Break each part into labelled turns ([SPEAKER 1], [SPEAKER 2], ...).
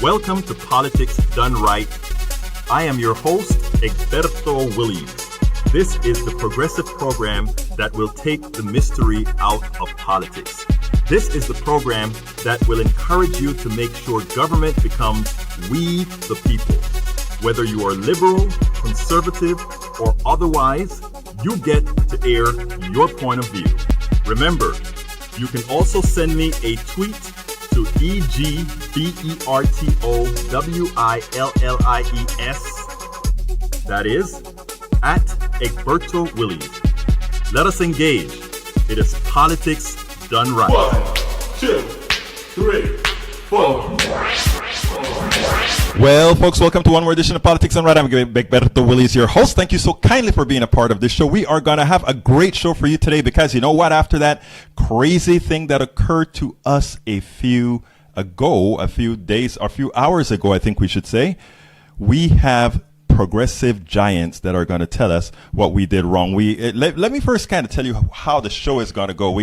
[SPEAKER 1] Welcome to Politics Done Right. I am your host, Egberto Willies. This is the progressive program that will take the mystery out of politics. This is the program that will encourage you to make sure government becomes we the people. Whether you are liberal, conservative, or otherwise, you get to air your point of view. Remember, you can also send me a tweet to EGBERTOWILLIES. That is, at Egberto Willies. Let us engage. It is politics done right.
[SPEAKER 2] 1, 2, 3, 4.
[SPEAKER 3] Well, folks, welcome to one more edition of Politics Done Right. I'm Egberto Willies, your host. Thank you so kindly for being a part of this show. We are going to have a great show for you today because you know what? After that crazy thing that occurred to us a few hours ago, I think we should say, we have progressive giants that are going to tell us what we did wrong. Let me first kind of tell you how the show is going to go.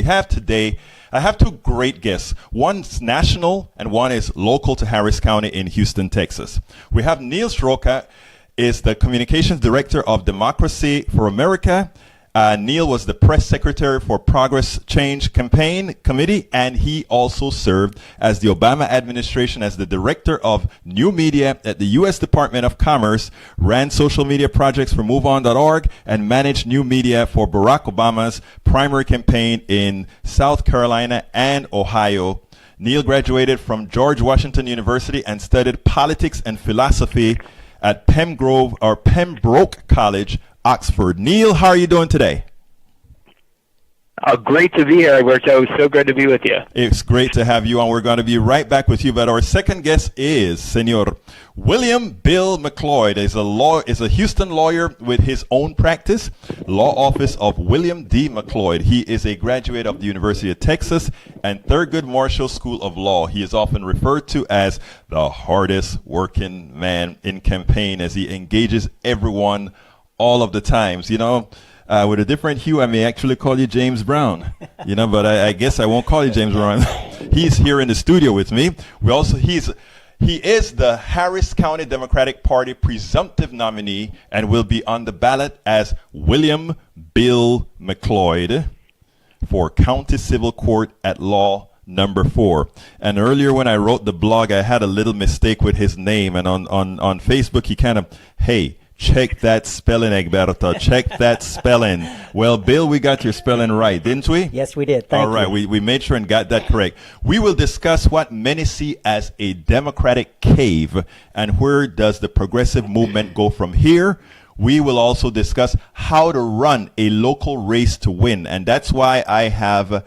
[SPEAKER 3] I have two great guests. One's national and one is local to Harris County in Houston, Texas. We have Neil Sroka, is the communications director of Democracy for America. Neil was the press secretary for Progress Change Campaign Committee, and he also served as the Obama administration as the director of new media at the U.S. Department of Commerce, ran social media projects for MoveOn.org, and managed new media for Barack Obama's primary campaign in South Carolina and Ohio. Neil graduated from George Washington University and studied politics and philosophy at Pembroke College, Oxford. Neil, how are you doing today?
[SPEAKER 4] Great to be here, Alberto. So good to be with you.
[SPEAKER 3] It's great to have you on. We're going to be right back with you. But our second guest is Senor William Bill McLeod. Is a Houston lawyer with his own practice, law office of William D. McLeod. He is a graduate of the University of Texas and Thurgood Marshall School of Law. He is often referred to as the hardest working man in campaign as he engages everyone all of the times. You know, with a different hue, I may actually call you James Brown, you know, but I guess I won't call you James Brown. He's here in the studio with me. He is the Harris County Democratic Party presumptive nominee and will be on the ballot as William Bill McLeod for County Civil Court at Law number 4. And earlier when I wrote the blog, I had a little mistake with his name, and on Facebook he kind of, hey, check that spelling, Egberto. Check that spelling. Well, Bill, we got your spelling right, didn't we?
[SPEAKER 5] Yes, we did. Thank you.
[SPEAKER 3] All right, we made sure and got that correct. We will discuss what many see as a Democratic cave and where does the progressive movement go from here. We will also discuss how to run a local race to win. And that's why I have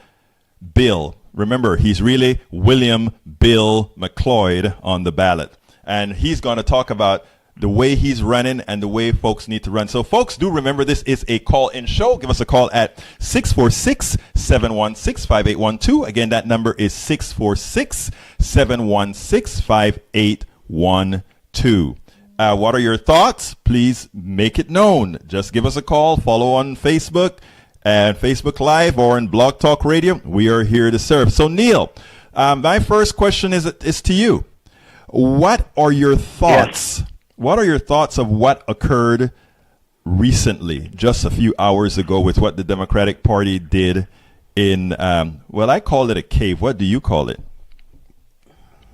[SPEAKER 3] Bill. Remember, he's really William Bill McLeod on the ballot. And he's going to talk about the way he's running and the way folks need to run. So folks, do remember this is a call-in show. Give us a call at 646-716-5812. Again, that number is 646-716-5812. What are your thoughts? Please make it known. Just give us a call. Follow on Facebook and Facebook Live or in Blog Talk Radio. We are here to serve. So Neil, my first question is to you. What are your thoughts? Yes. What are your thoughts of what occurred recently, just a few hours ago, with what the Democratic Party did in, well, I call it a cave. What do you call it?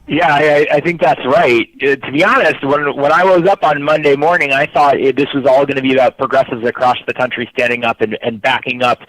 [SPEAKER 4] Yeah, I think that's right. To be honest, when I was up on Monday morning, I thought this was all going to be about progressives across the country standing up and backing up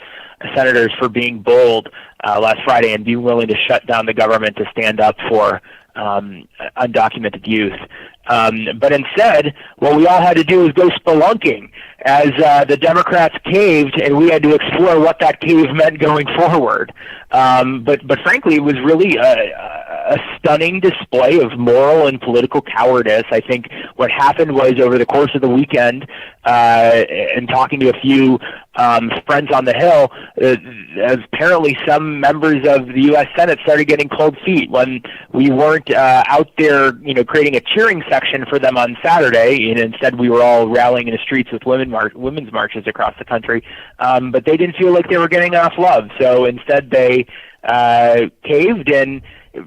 [SPEAKER 4] senators for being bold last Friday and being willing to shut down the government to stand up for undocumented youth. But instead, what we all had to do was go spelunking as the Democrats caved, and we had to explore what that cave meant going forward. But frankly, it was really a stunning display of moral and political cowardice. I think what happened was over the course of the weekend, and talking to a few friends on the Hill, apparently some members of the U.S. Senate started getting cold feet when we weren't out there, creating a cheering section for them on Saturday, and instead we were all rallying in the streets with women's marches across the country. But they didn't feel like they were getting enough love, so instead they caved and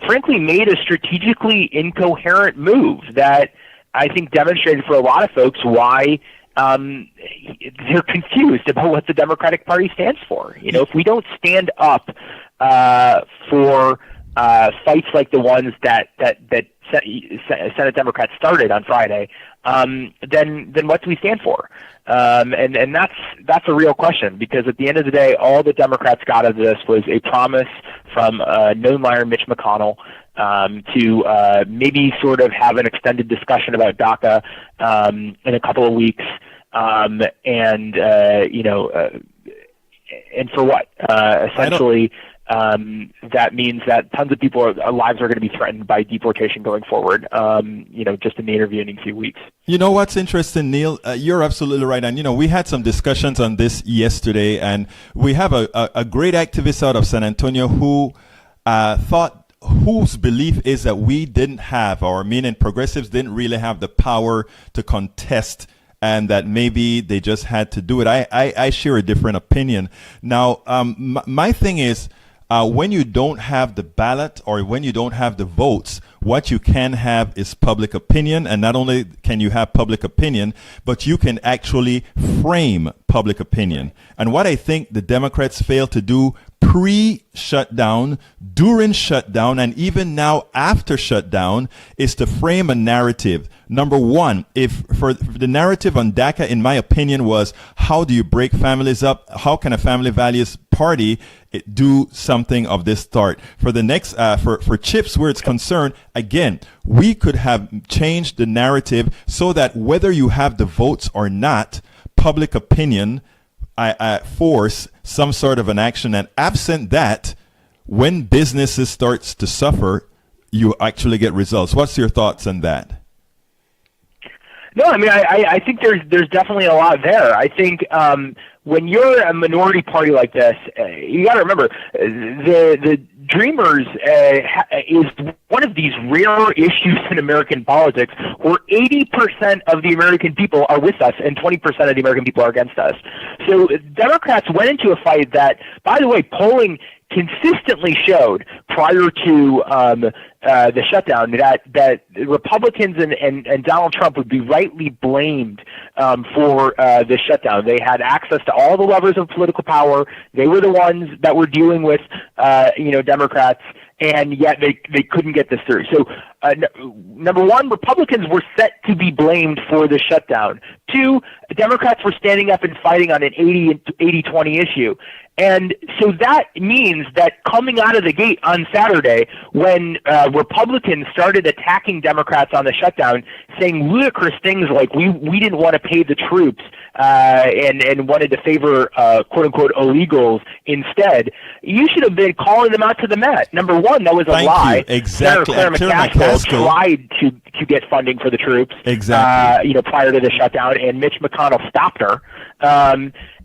[SPEAKER 4] frankly made a strategically incoherent move that I think demonstrated for a lot of folks why they're confused about what the Democratic Party stands for. You know, if we don't stand up for fights like the ones that Senate Democrats started on Friday, then what do we stand for? And that's a real question, because at the end of the day, all the Democrats got out of this was a promise from known liar Mitch McConnell to maybe sort of have an extended discussion about DACA in a couple of weeks, and for what? Essentially, that means that tons of people's lives are going to be threatened by deportation going forward, just in the intervening few weeks.
[SPEAKER 3] You know what's interesting, Neil? You're absolutely right. And, we had some discussions on this yesterday, and we have a great activist out of San Antonio who whose belief is that we didn't have, or meaning progressives didn't really have the power to contest, and that maybe they just had to do it. I share a different opinion. Now, my thing is, when you don't have the ballot or when you don't have the votes, what you can have is public opinion. And not only can you have public opinion, but you can actually frame public opinion. And what I think the Democrats failed to do pre-shutdown, during shutdown, and even now after shutdown is to frame a narrative. Number one, if for the narrative on DACA, in my opinion, was how do you break families up? How can a family values party do something of this sort? For the next, for CHIPS, where it's concerned, again, we could have changed the narrative so that whether you have the votes or not, public opinion force some sort of an action, and absent that, when businesses starts to suffer, you actually get results. What's your thoughts on that?
[SPEAKER 4] No, I mean, I think there's definitely a lot there. I think when you're a minority party like this, you got to remember the Dreamers is one of these rare issues in American politics where 80% of the American people are with us and 20% of the American people are against us. So Democrats went into a fight that, by the way, polling consistently showed prior to the shutdown that Republicans and Donald Trump would be rightly blamed for the shutdown. They had access to all the levers of political power. They were the ones that were dealing with Democrats, and yet they couldn't get this through. So number one, Republicans were set to be blamed for the shutdown. Two, Democrats were standing up and fighting on an 80-20 issue. And so that means that coming out of the gate on Saturday, when Republicans started attacking Democrats on the shutdown, saying ludicrous things like we didn't want to pay the troops and wanted to favor quote-unquote illegals instead, you should have been calling them out to the mat. Number one, that was a lie.
[SPEAKER 3] Exactly.
[SPEAKER 4] Senator Claire McCaskill tried to get funding for the troops prior to the shutdown, and Mitch McConnell stopped her.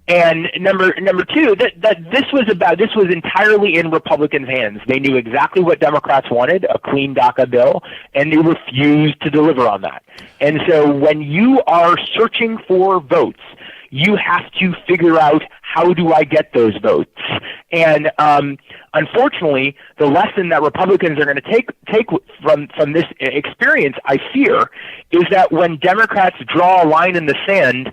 [SPEAKER 4] And number two, that this was entirely in Republicans' hands. They knew exactly what Democrats wanted, a clean DACA bill, and they refused to deliver on that. And so when you are searching for votes, you have to figure out, how do I get those votes? And unfortunately, the lesson that Republicans are going to take from this experience, I fear, is that when Democrats draw a line in the sand,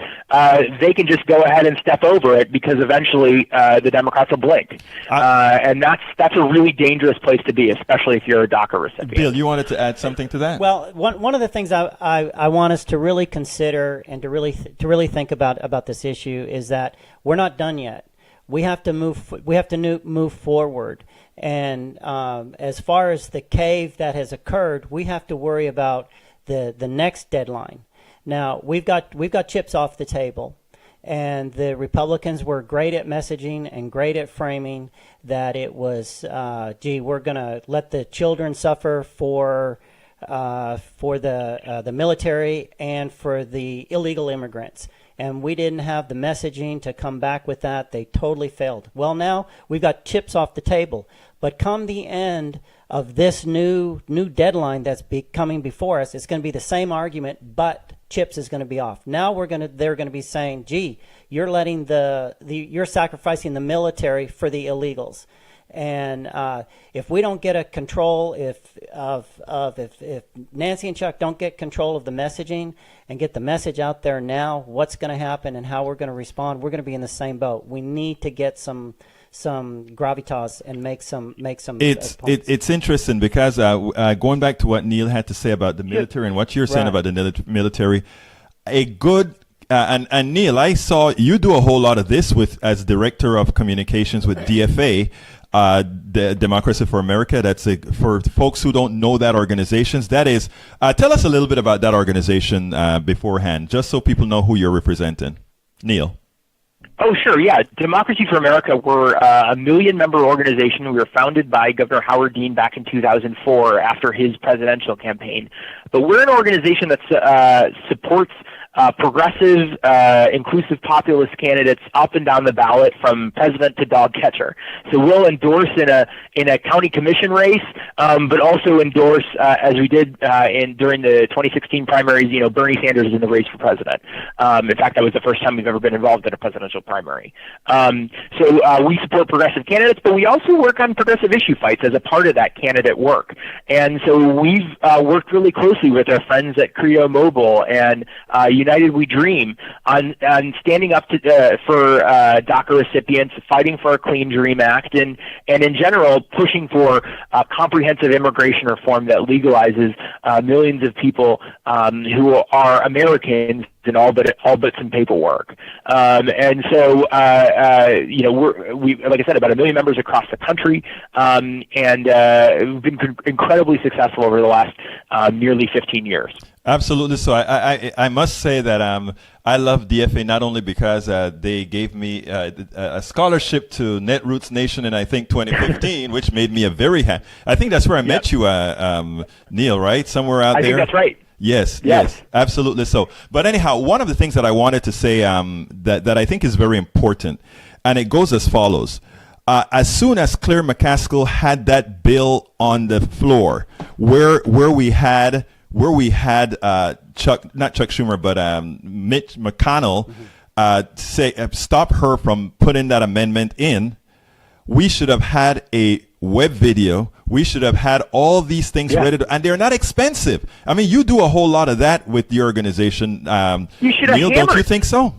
[SPEAKER 4] they can just go ahead and step over it, because eventually the Democrats will blink. And that's a really dangerous place to be, especially if you're a DACA recipient.
[SPEAKER 3] Bill, you wanted to add something to that?
[SPEAKER 5] Well, one of the things I want us to really consider and to really think about this issue is that we're not done yet. We have to move forward. And as far as the cave that has occurred, we have to worry about the next deadline. Now, we've got chips off the table, and the Republicans were great at messaging and great at framing that it was, we're going to let the children suffer for the military and for the illegal immigrants. And we didn't have the messaging to come back with that. They totally failed. Well, now we've got chips off the table. But come the end of this new deadline that's coming before us, it's going to be the same argument, but chips is going to be off. Now they're going to be saying, gee, you're letting you're sacrificing the military for the illegals. And if we don't get a control, if Nancy and Chuck don't get control of the messaging and get the message out there now, what's going to happen and how we're going to respond, we're going to be in the same boat. We need to get some gravitas and make some.
[SPEAKER 3] It's interesting because going back to what Neil had to say about the military and what you're saying about the military, a good. And Neil, I saw you do a whole lot of this as director of communications with DFA, the Democracy for America. That's for folks who don't know that organization. That is, tell us a little bit about that organization beforehand, just so people know who you're representing. Neil.
[SPEAKER 4] Oh, sure, yeah. Democracy for America, we're a 1 million-member organization. We were founded by Governor Howard Dean back in 2004 after his presidential campaign. But we're an organization that supports progressive, inclusive populist candidates up and down the ballot from president to dog catcher. So we'll endorse in a county commission race, but also endorse, as we did during the 2016 primaries, Bernie Sanders in the race for president. In fact, that was the first time we've ever been involved in a presidential primary. So we support progressive candidates, but we also work on progressive issue fights as a part of that candidate work. And so we've worked really closely with our friends at Creo Mobile and United We Dream on standing up for DACA recipients, fighting for a Clean Dream Act, and in general pushing for comprehensive immigration reform that legalizes millions of people who are Americans in all but some paperwork. And so we like I said, about 1 million members across the country, and we've been incredibly successful over the last nearly 15 years.
[SPEAKER 3] Absolutely. So I must say that I love DFA not only because they gave me a scholarship to Netroots Nation in I think 2015, which made me a very happy. I think that's where I met you, Neil, right? Somewhere out there.
[SPEAKER 4] I think that's right.
[SPEAKER 3] Yes, absolutely. So, but anyhow, one of the things that I wanted to say that I think is very important, and it goes as follows. As soon as Claire McCaskill had that bill on the floor, where we had not Chuck Schumer, but Mitch McConnell say stop her from putting that amendment in, we should have had a web video. We should have had all these things ready to, and they're not expensive. I mean, you do a whole lot of that with your organization.
[SPEAKER 4] You should have
[SPEAKER 3] Neil,
[SPEAKER 4] hammered.
[SPEAKER 3] don't you think so?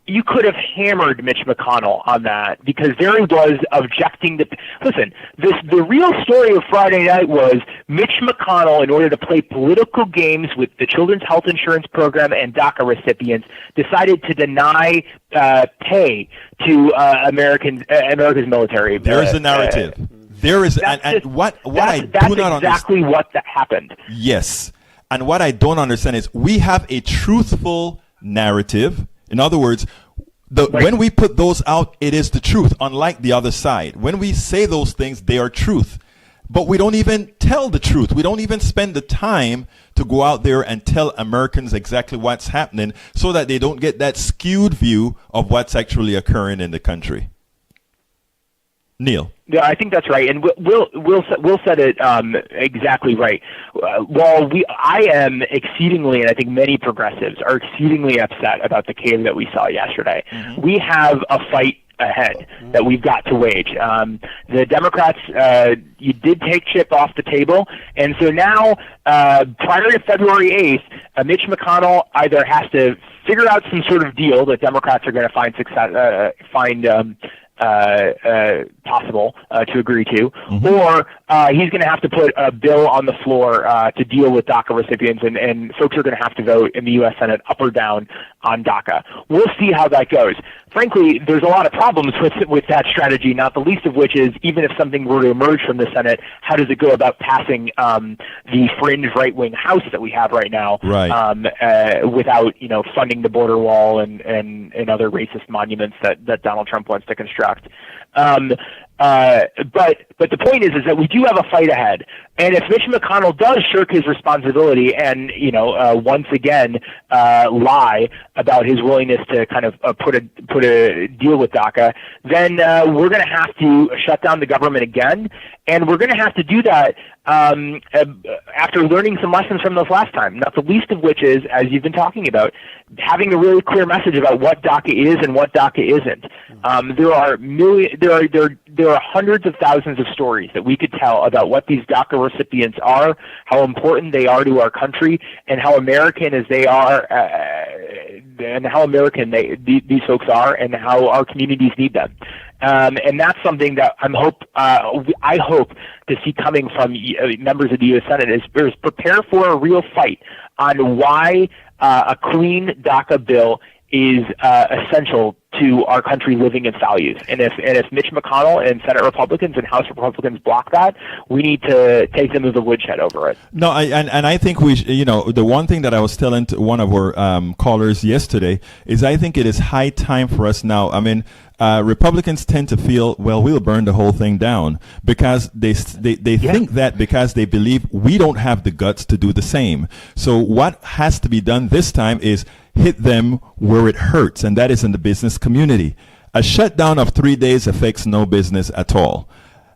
[SPEAKER 4] You could have hammered Mitch McConnell on that because there he was objecting to. Listen, the real story of Friday night was Mitch McConnell, in order to play political games with the Children's Health Insurance Program and DACA recipients, decided to deny pay to America's military.
[SPEAKER 3] There is a narrative. There is, and what I do not understand.
[SPEAKER 4] That's exactly what happened.
[SPEAKER 3] Yes, and what I don't understand is we have a truthful narrative. In other words, when we put those out, it is the truth, unlike the other side. When we say those things, they are truth. But we don't even tell the truth. We don't even spend the time to go out there and tell Americans exactly what's happening so that they don't get that skewed view of what's actually occurring in the country. Neil.
[SPEAKER 4] Yeah, I think that's right, and we'll set it exactly right. While I am exceedingly, and I think many progressives are exceedingly upset about the cave that we saw yesterday. Mm-hmm. We have a fight ahead that we've got to wage. The Democrats, you did take chip off the table, and so now, prior to February 8th, Mitch McConnell either has to figure out some sort of deal that Democrats are going to possible to agree to, or he's going to have to put a bill on the floor to deal with DACA recipients, and folks are going to have to vote in the U.S. Senate up or down on DACA. We'll see how that goes. Frankly, there's a lot of problems with that strategy, not the least of which is even if something were to emerge from the Senate, how does it go about passing the fringe right-wing House that we have right now without funding the border wall and other racist monuments that Donald Trump wants to construct. But the point is that we do have a fight ahead, and if Mitch McConnell does shirk his responsibility and once again lie about his willingness to kind of put a deal with DACA, then we're going to have to shut down the government again, and we're going to have to do that after learning some lessons from this last time. Not the least of which is, as you've been talking about, having a really clear message about what DACA is and what DACA isn't. there are hundreds of thousands of stories that we could tell about what these DACA recipients are, how important they are to our country, and how American as they are, and how American these folks are, and how our communities need them. And that's something that I hope to see coming from members of the U.S. Senate is prepare for a real fight on why a clean DACA bill is essential to our country living its values. And if Mitch McConnell and Senate Republicans and House Republicans block that, we need to take them to the woodshed over it.
[SPEAKER 3] No, I think the one thing that I was telling to one of our callers yesterday is I think it is high time for us now. I mean, Republicans tend to feel, well, we'll burn the whole thing down because they think that because they believe we don't have the guts to do the same. So what has to be done this time is hit them where it hurts, and that is in the business community. A shutdown of 3 days affects no business at all.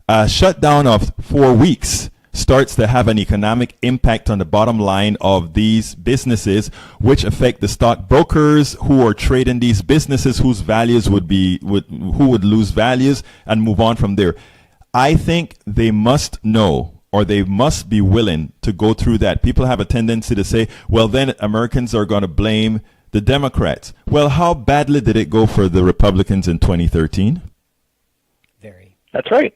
[SPEAKER 3] A shutdown of 4 weeks starts to have an economic impact on the bottom line of these businesses, which affect the stockbrokers who are trading these businesses whose values would lose values and move on from there. I think they must know, or they must be willing to go through that. People have a tendency to say, well, then Americans are going to blame the Democrats. Well, how badly did it go for the Republicans in 2013?
[SPEAKER 5] Very.
[SPEAKER 4] That's right.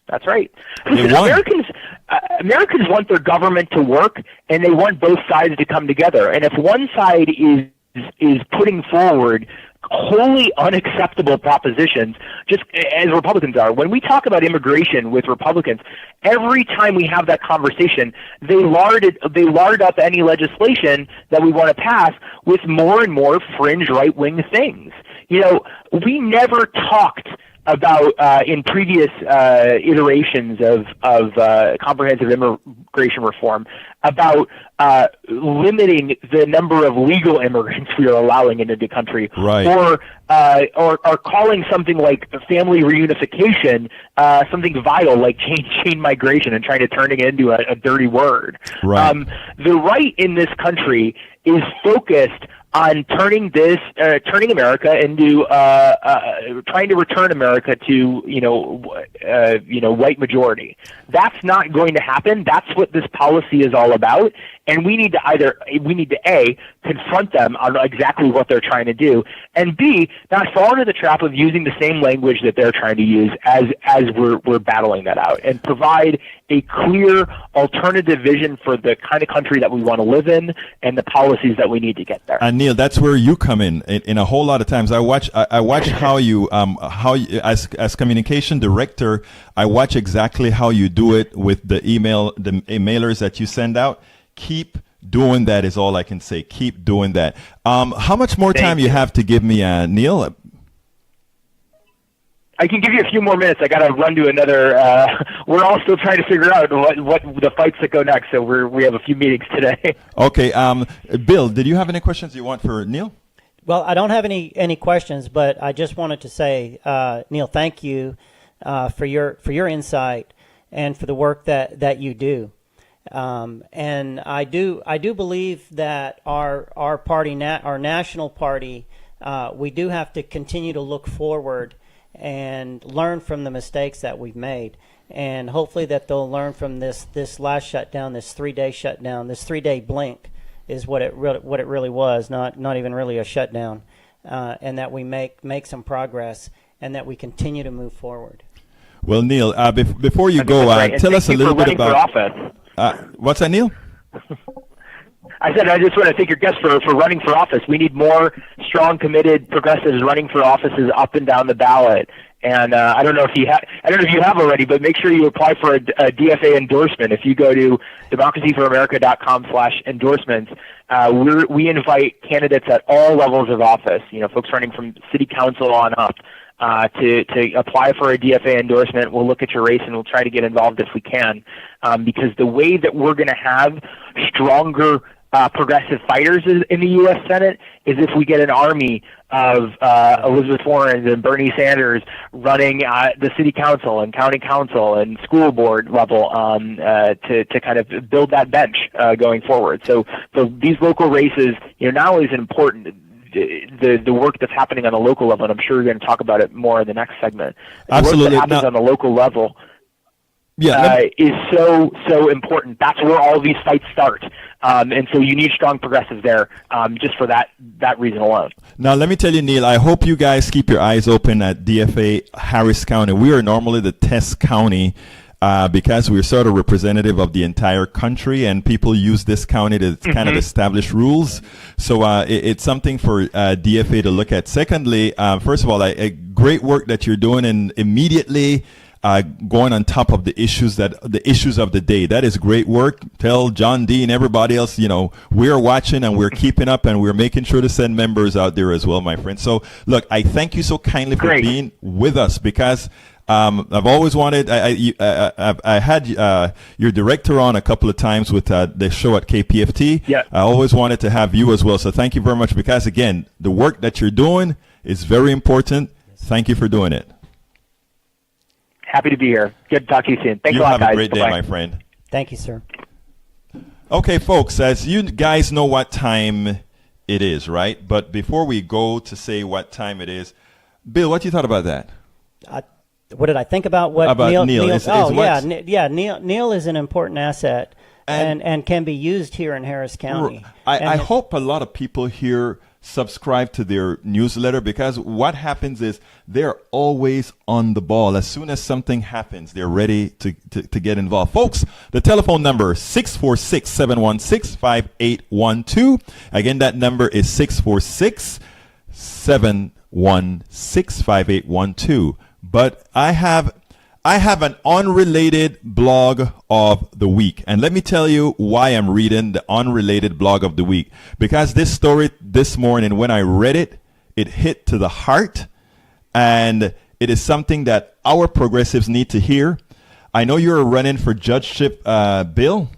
[SPEAKER 4] That's right. Listen, Americans want their government to work, and they want both sides to come together. And if one side is putting forward wholly unacceptable propositions, just as Republicans are. When we talk about immigration with Republicans, every time we have that conversation, they lard up any legislation that we want to pass with more and more fringe right-wing things. We never talked about in previous iterations of comprehensive immigration reform about limiting the number of legal immigrants we are allowing into the country,
[SPEAKER 3] right.
[SPEAKER 4] or calling something like family reunification something vital, like chain migration, and trying to turn it into a dirty word.
[SPEAKER 3] Right.
[SPEAKER 4] The right in this country is focused on turning America into trying to return America to white majority. That's not going to happen. That's what this policy is all about. And we need to A, confront them on exactly what they're trying to do, and B, not fall into the trap of using the same language that they're trying to use as we're battling that out, and provide a clear alternative vision for the kind of country that we want to live in and the policies that we need to get there.
[SPEAKER 3] And Neil, that's where you come in a whole lot of times. I watch how you as communication director, I watch exactly how you do it with the mailers that you send out. Keep doing that is all I can say. Keep doing that. How much more time you have to give me, Neil?
[SPEAKER 4] I can give you a few more minutes. I got to run to another. We're all still trying to figure out what the fights that go next. So we have a few meetings today.
[SPEAKER 3] Okay. Bill, did you have any questions you want for Neil?
[SPEAKER 5] Well, I don't have any questions, but I just wanted to say, Neil, thank you for your insight and for the work that you do. And I do believe that our party, our national party, we do have to continue to look forward and learn from the mistakes that we've made, and hopefully that they'll learn from this last shutdown, this 3-day shutdown, this 3-day blink is what it really was, not even really a shutdown, and that we make some progress and that we continue to move forward.
[SPEAKER 3] Well, Neil, before you go, tell us a little bit about what's that, Neil?
[SPEAKER 4] I said I just want to thank your guests for running for office. We need more strong, committed progressives running for offices up and down the ballot. And I don't know if you have already, but make sure you apply for a DFA endorsement. If you go to democracyforamerica.com/endorsements, we invite candidates at all levels of office. Folks running from city council on up. To apply for a DFA endorsement. We'll look at your race and we'll try to get involved if we can, because the way that we're going to have stronger progressive fighters in the U.S. Senate is if we get an army of Elizabeth Warren and Bernie Sanders running the city council and county council and school board level to kind of build that bench going forward. So these local races, not only is it important, the work that's happening on the local level, and I'm sure you're going to talk about it more in the next segment. The
[SPEAKER 3] Absolutely.
[SPEAKER 4] work that happens on the local level is so important. That's where all these fights start. And so you need strong progressives there, just for that reason alone.
[SPEAKER 3] Now, let me tell you, Neil, I hope you guys keep your eyes open at DFA Harris County. We are normally the test county because we're sort of representative of the entire country, and people use this county to kind of establish rules. So it's something for DFA to look at. Secondly, first of all, great work that you're doing, and immediately going on top of the issues of the day. That is great work. Tell John D and everybody else, we're watching and we're keeping up, and we're making sure to send members out there as well, my friend. So look, I thank you so kindly for being with us, because I've always wanted. I had your director on a couple of times with the show at KPFT.
[SPEAKER 4] Yeah.
[SPEAKER 3] I always wanted to have you as well. So thank you very much, because again, the work that you're doing is very important. Thank you for doing it.
[SPEAKER 4] Happy to be here. Good to talk to you soon. Thanks a lot, guys.
[SPEAKER 3] You have a great day,
[SPEAKER 4] Bye-bye.
[SPEAKER 3] my friend.
[SPEAKER 5] Thank you, sir.
[SPEAKER 3] Okay, folks, as you guys know what time it is, right? But before we go to say what time it is, Bill, what you thought about that?
[SPEAKER 5] What did I think about what
[SPEAKER 3] Neil?
[SPEAKER 5] Neil
[SPEAKER 3] Neil
[SPEAKER 5] Neil is an important asset and can be used here in Harris County.
[SPEAKER 3] I hope a lot of people here subscribe to their newsletter, because what happens is they're always on the ball. As soon as something happens, they're ready to get involved. Folks, the telephone number is 646-716-5812. Again, that number is 646-716-5812. But I have an unrelated blog of the week. And let me tell you why I'm reading the unrelated blog of the week. Because this story this morning, when I read it, it hit to the heart. And it is something that our progressives need to hear. I know you're running for judgeship, Bill.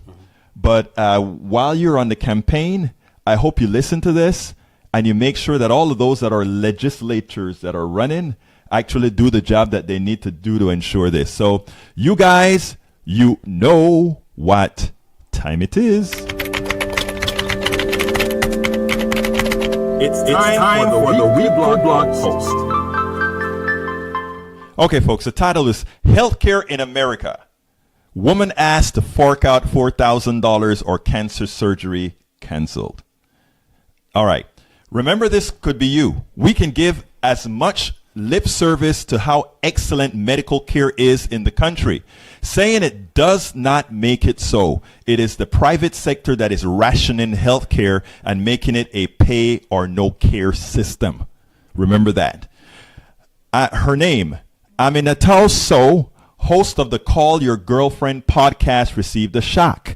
[SPEAKER 3] But while you're on the campaign, I hope you listen to this and you make sure that all of those that are legislators that are running actually do the job that they need to do to ensure this. So you guys, you know what time it is.
[SPEAKER 1] It's time for the weekly blog post.
[SPEAKER 3] Okay, folks, the title is Healthcare in America. Woman asked to fork out $4,000 or cancer surgery canceled. All right. Remember, this could be you. We can give as much lip service to how excellent medical care is in the country, saying it does not make it so. It is the private sector that is rationing health care and making it a pay or no care system. Remember that. Her name, Aminatou Sow, host of the Call Your Girlfriend podcast, received a shock.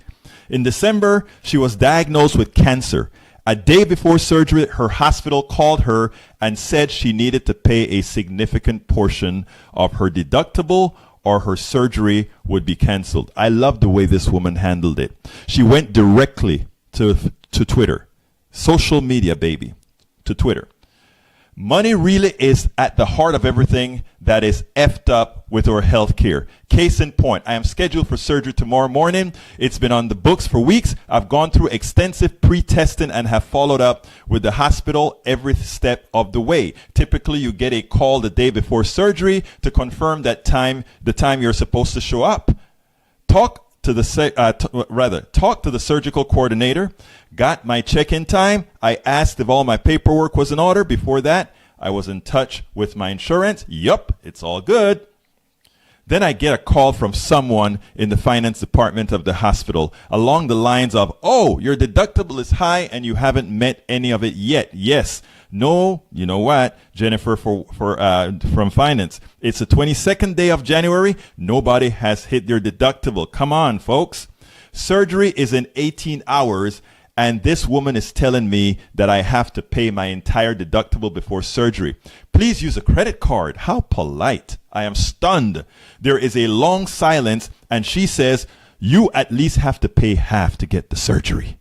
[SPEAKER 3] In December, she was diagnosed with cancer. A day before surgery, her hospital called her and said she needed to pay a significant portion of her deductible or her surgery would be canceled. I love the way this woman handled it. She went directly to Twitter. Social media, baby. To Twitter. Money really is at the heart of everything that is effed up with our health care. Case in point, I am scheduled for surgery tomorrow morning. It's been on the books for weeks. I've gone through extensive pre-testing and have followed up with the hospital every step of the way. Typically, you get a call the day before surgery to confirm the time you're supposed to show up. Talk to the surgical coordinator. Got my check-in time. I asked if all my paperwork was in order. Before that, I was in touch with my insurance. Yup, it's all good. Then I get a call from someone in the finance department of the hospital along the lines of, oh, your deductible is high and you haven't met any of it yet. Yes. No, you know what, Jennifer from finance. It's the 22nd day of January. Nobody has hit their deductible. Come on, folks. Surgery is in 18 hours. And this woman is telling me that I have to pay my entire deductible before surgery. Please use a credit card. How polite. I am stunned. There is a long silence, and she says, you at least have to pay half to get the surgery.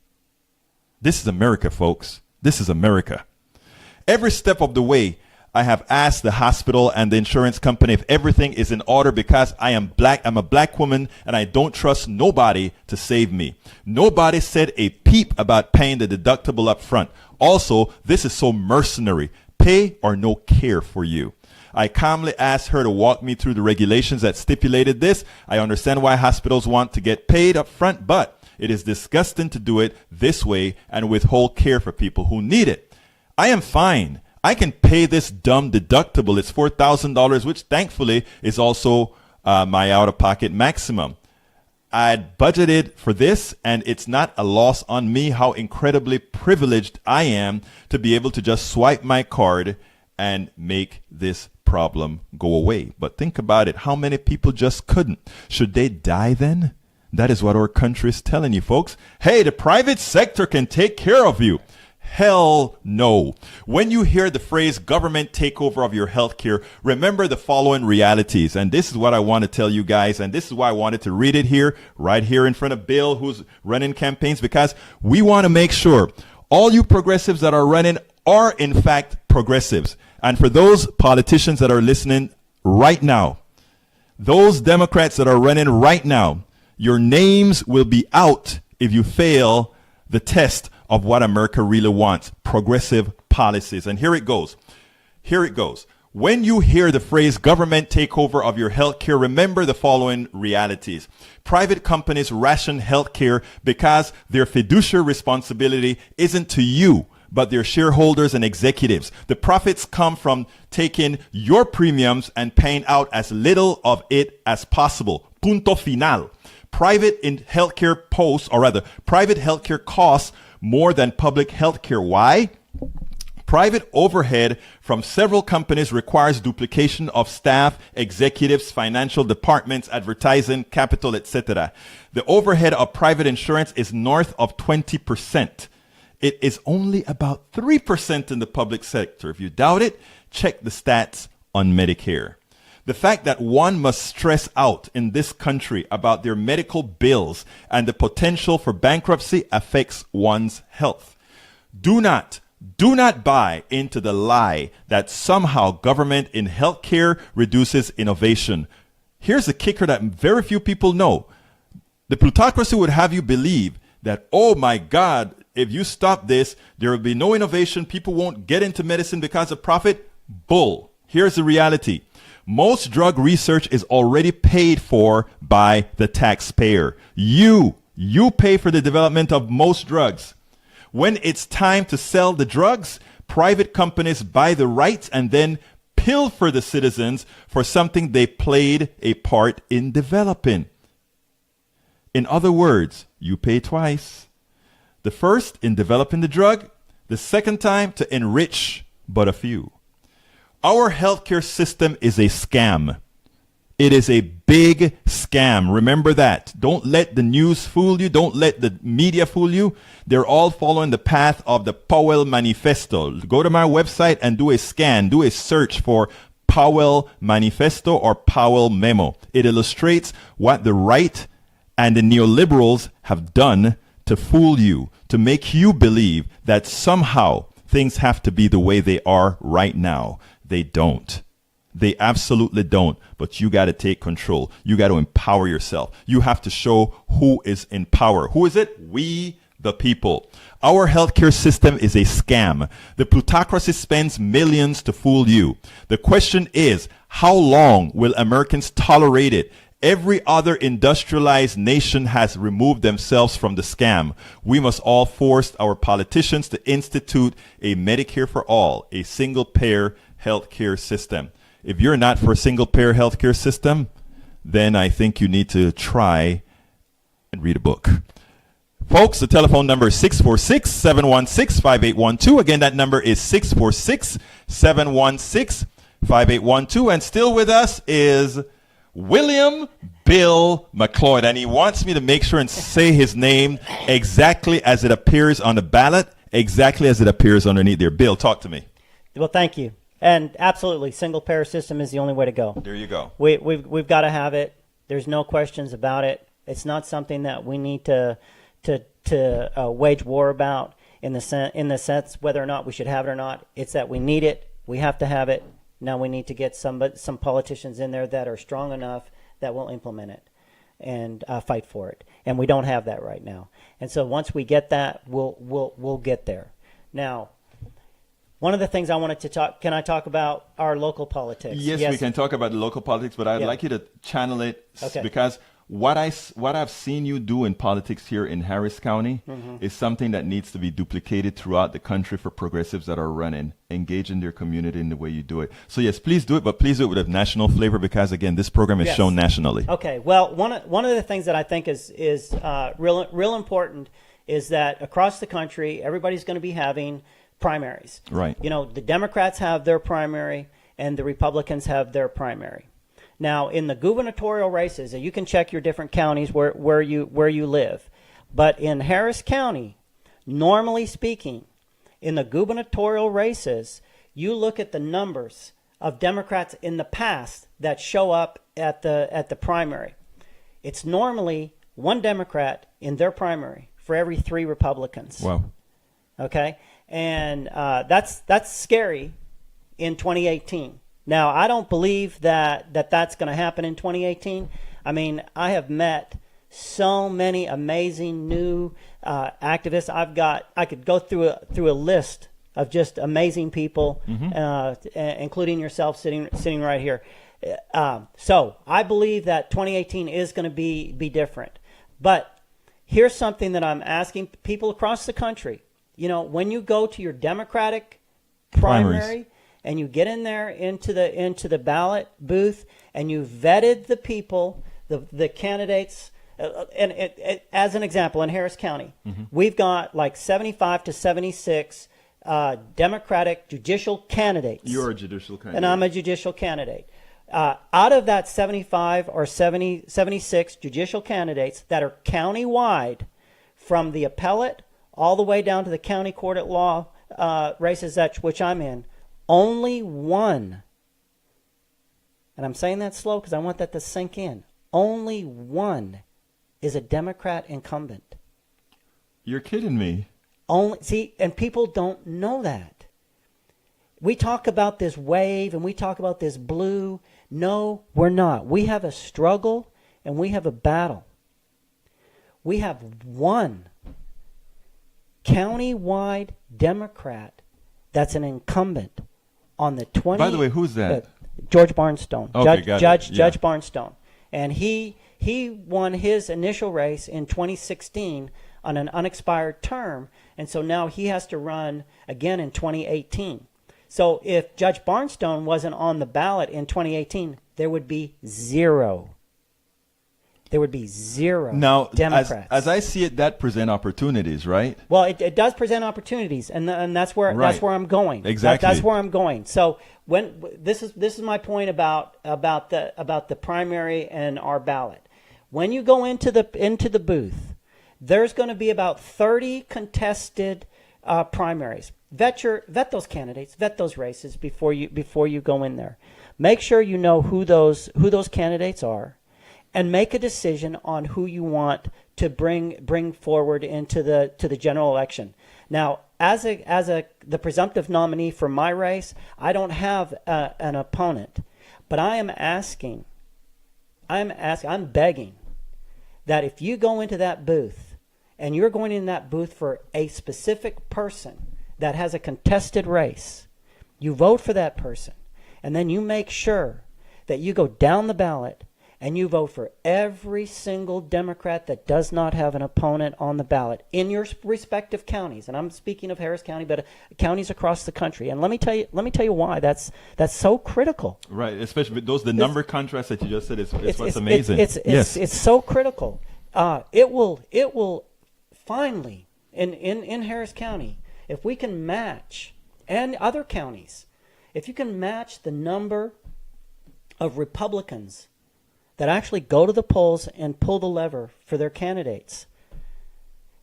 [SPEAKER 3] This is America, folks. This is America. Every step of the way, I have asked the hospital and the insurance company if everything is in order because I am black. I'm a black woman and I don't trust nobody to save me. Nobody said a peep about paying the deductible up front. Also, this is so mercenary. Pay or no care for you. I calmly asked her to walk me through the regulations that stipulated this. I understand why hospitals want to get paid up front, but it is disgusting to do it this way and withhold care for people who need it. I am fine. I can pay this dumb deductible. It's $4,000, which thankfully is also my out-of-pocket maximum. I'd budgeted for this, and it's not a loss on me how incredibly privileged I am to be able to just swipe my card and make this problem go away. But think about it. How many people just couldn't? Should they die then? That is what our country is telling you, folks. Hey, the private sector can take care of you. Hell no. When you hear the phrase government takeover of your health care, remember the following realities. And this is what I want to tell you guys. And this is why I wanted to read it here, right here in front of Bill, who's running campaigns, because we want to make sure all you progressives that are running are in fact progressives. And for those politicians that are listening right now, those Democrats that are running right now, your names will be out if you fail the test of what America really wants, progressive policies. And here it goes. Here it goes. When you hear the phrase government takeover of your health care, remember the following realities. Private companies ration health care because their fiduciary responsibility isn't to you, but their shareholders and executives. The profits come from taking your premiums and paying out as little of it as possible. Punto final. Private healthcare costs more than public healthcare. Why? Private overhead from several companies requires duplication of staff, executives, financial departments, advertising, capital, etc. The overhead of private insurance is north of 20%. It is only about 3% in the public sector. If you doubt it, check the stats on Medicare. The fact that one must stress out in this country about their medical bills and the potential for bankruptcy affects one's health. Do not buy into the lie that somehow government in healthcare reduces innovation. Here's the kicker that very few people know. The plutocracy would have you believe that, oh my God, if you stop this, there will be no innovation. People won't get into medicine because of profit. Bull. Here's the reality. Most drug research is already paid for by the taxpayer. You pay for the development of most drugs. When it's time to sell the drugs, private companies buy the rights and then pilfer the citizens for something they played a part in developing. In other words, you pay twice. The first in developing the drug, the second time to enrich but a few. Our healthcare system is a scam. It is a big scam. Remember that. Don't let the news fool you. Don't let the media fool you. They're all following the path of the Powell Manifesto. Go to my website and do a scan. Do a search for Powell Manifesto or Powell Memo. It illustrates what the right and the neoliberals have done to fool you, to make you believe that somehow things have to be the way they are right now. They don't. They absolutely don't. But you got to take control. You got to empower yourself. You have to show who is in power. Who is it? We, the people. Our healthcare system is a scam. The plutocracy spends millions to fool you. The question is, how long will Americans tolerate it? Every other industrialized nation has removed themselves from the scam. We must all force our politicians to institute a Medicare for all, a single-payer healthcare system. If you're not for a single-payer healthcare system, then I think you need to try and read a book. Folks, the telephone number is 646-716-5812. Again, that number is 646-716-5812. And still with us is William Bill McLeod, and he wants me to make sure and say his name exactly as it appears on the ballot, exactly as it appears underneath there. Bill, talk to me.
[SPEAKER 5] Well, thank you. And absolutely, single-payer system is the only way to go.
[SPEAKER 3] There you go.
[SPEAKER 5] We've got to have it. There's no questions about it. It's not something that we need to wage war about in the sense whether or not we should have it or not. It's that we need it. We have to have it. Now we need to get some politicians in there that are strong enough that will implement it and fight for it. And we don't have that right now. And so once we get that, we'll get there. Now, one of the things I wanted to talk, can I talk about our local politics?
[SPEAKER 3] Yes, we can talk about the local politics, but I'd like you to channel it because what I've seen you do in politics here in Harris County is something that needs to be duplicated throughout the country for progressives that are running, engaging their community in the way you do it. So yes, please do it, but please do it with a national flavor because again, this program is shown nationally.
[SPEAKER 5] Okay. Well, one of the things that I think is real important is that across the country, everybody's going to be having primaries.
[SPEAKER 3] Right.
[SPEAKER 5] You know, the Democrats have their primary and the Republicans have their primary. Now, in the gubernatorial races, you can check your different counties where you live. But in Harris County, normally speaking, in the gubernatorial races, you look at the numbers of Democrats in the past that show up at the primary. It's normally one Democrat in their primary for every 3 Republicans.
[SPEAKER 3] Wow.
[SPEAKER 5] Okay? And that's scary in 2018. Now, I don't believe that's going to happen in 2018. I mean, I have met so many amazing new activists. I could go through a list of just amazing people, including yourself sitting right here. So I believe that 2018 is going to be different. But here's something that I'm asking people across the country. You know, when you go to your Democratic primary and you get in there into the ballot booth and you vetted the people, the candidates, and as an example, in Harris County, we've got like 75 to 76 Democratic judicial candidates.
[SPEAKER 3] You're a judicial candidate.
[SPEAKER 5] And I'm a judicial candidate. Out of that 75 or 76 judicial candidates that are countywide, from the appellate all the way down to the county court at law races which I'm in, only one, and I'm saying that slow because I want that to sink in, only one is a Democrat incumbent.
[SPEAKER 3] You're kidding me.
[SPEAKER 5] And people don't know that. We talk about this wave and we talk about this blue. No, we're not. We have a struggle and we have a battle. We have one countywide Democrat that's an incumbent on the 20.
[SPEAKER 3] By the way, who's that?
[SPEAKER 5] George Barnstone.
[SPEAKER 3] Okay,
[SPEAKER 5] Judge Barnstone. And he won his initial race in 2016 on an unexpired term, and so now he has to run again in 2018. So if Judge Barnstone wasn't on the ballot in 2018, there would be zero. There would be zero Democrats.
[SPEAKER 3] As I see it, that present opportunities, right?
[SPEAKER 5] Well, it does present opportunities, and that's where I'm going.
[SPEAKER 3] Exactly.
[SPEAKER 5] That's where I'm going. So when this is my point about the primary and our ballot. When you go into the booth, there's going to be about 30 contested primaries. Vet those candidates, vet those races before you go in there. Make sure you know who those candidates are, and make a decision on who you want to bring forward into the general election. Now, as the presumptive nominee for my race, I don't have an opponent, but I'm begging that if you go into that booth and you're going in that booth for a specific person that has a contested race, you vote for that person, and then you make sure that you go down the ballot and you vote for every single Democrat that does not have an opponent on the ballot in your respective counties. And I'm speaking of Harris County, but counties across the country. And let me tell you why that's so critical.
[SPEAKER 3] Right, especially with the number contrast that you just said is what's amazing.
[SPEAKER 5] It's so critical. It will finally in Harris County, if we can match, and other counties, if you can match the number of Republicans that actually go to the polls and pull the lever for their candidates,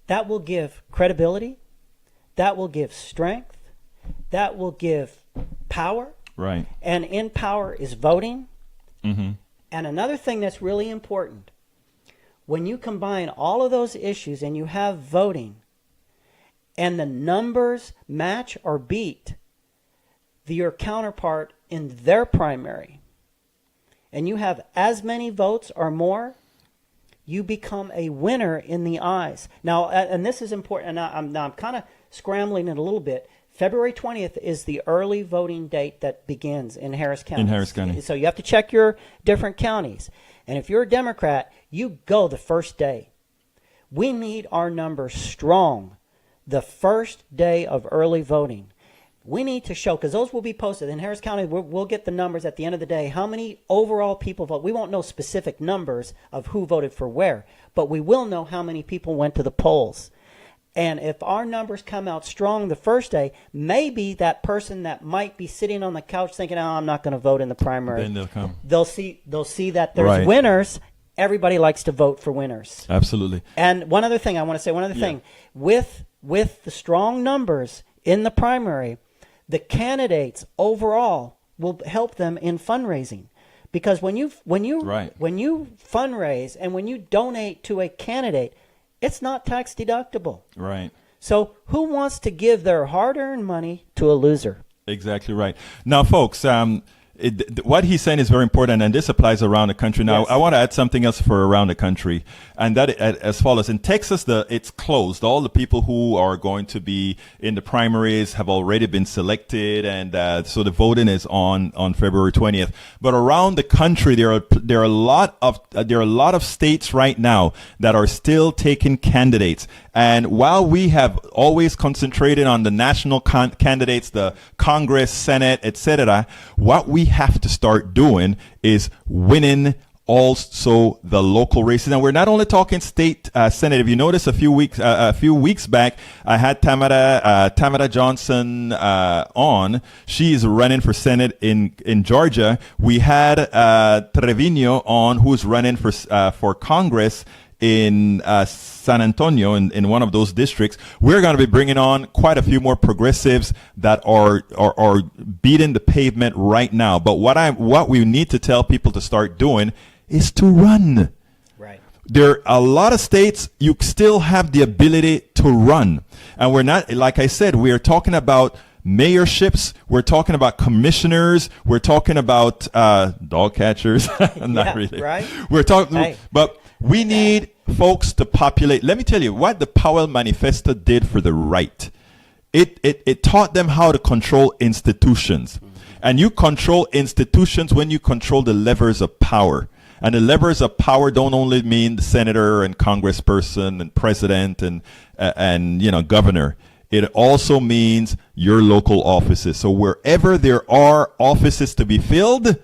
[SPEAKER 5] that will give credibility, that will give strength, that will give power.
[SPEAKER 3] Right.
[SPEAKER 5] And in power is voting.
[SPEAKER 3] Mm-hmm.
[SPEAKER 5] And another thing that's really important, when you combine all of those issues and you have voting, and the numbers match or beat your counterpart in their primary, and you have as many votes or more, you become a winner in the eyes. Now, and this is important, and I'm kind of scrambling it a little bit. February 20th is the early voting date that begins in Harris County.
[SPEAKER 3] In Harris County.
[SPEAKER 5] So you have to check your different counties. And if you're a Democrat, you go the first day. We need our numbers strong the first day of early voting. We need to show, because those will be posted. In Harris County, we'll get the numbers at the end of the day. How many overall people vote? We won't know specific numbers of who voted for where, but we will know how many people went to the polls. And if our numbers come out strong the first day, maybe that person that might be sitting on the couch thinking, "Oh, I'm not going to vote in the primary,"
[SPEAKER 3] Then they'll come.
[SPEAKER 5] They'll see that there's
[SPEAKER 3] Right.
[SPEAKER 5] winners. Everybody likes to vote for winners.
[SPEAKER 3] Absolutely.
[SPEAKER 5] And one other thing I want to say, thing. With the strong numbers in the primary, the candidates overall will help them in fundraising. Because when you fundraise and when you donate to a candidate, it's not tax deductible.
[SPEAKER 3] Right.
[SPEAKER 5] So who wants to give their hard-earned money to a loser?
[SPEAKER 3] Exactly right. Now, folks, what he's saying is very important, and this applies around the country. Now,
[SPEAKER 5] Yes.
[SPEAKER 3] I want to add something else for around the country, and that as follows. In Texas, it's closed. All the people who are going to be in the primaries have already been selected, and so the voting is on February 20th. But around the country, there are a lot of states right now that are still taking candidates. And while we have always concentrated on the national candidates, the Congress, Senate, etc., what we have to start doing is winning also the local races. And we're not only talking state Senate. If you notice, a few weeks back, I had Tamara Johnson on. She is running for Senate in Georgia. We had Trevino on, who's running for Congress in San Antonio, in one of those districts. We're going to be bringing on quite a few more progressives that are beating the pavement right now. But what we need to tell people to start doing is to run.
[SPEAKER 5] Right.
[SPEAKER 3] There are a lot of states you still have the ability to run. And we're not, like I said, we are talking about mayorships, we're talking about commissioners, we're talking about dog catchers. Not really.
[SPEAKER 5] Right.
[SPEAKER 3] We're talking, but we need folks to populate. Let me tell you what the Powell Manifesto did for the right. It taught them how to control institutions. And you control institutions when you control the levers of power. And the levers of power don't only mean the senator and congressperson and president and governor. It also means your local offices. So wherever there are offices to be filled,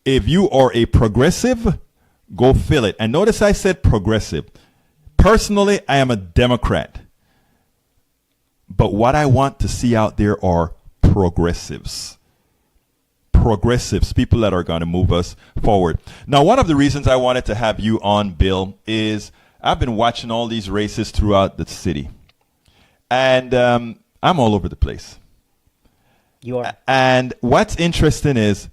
[SPEAKER 3] if you are a progressive, go fill it. And notice I said progressive. Personally, I am a Democrat. But what I want to see out there are progressives. Progressives, people that are going to move us forward. Now, one of the reasons I wanted to have you on, Bill, is I've been watching all these races throughout the city. And I'm all over the place.
[SPEAKER 5] You are.
[SPEAKER 3] And what's interesting is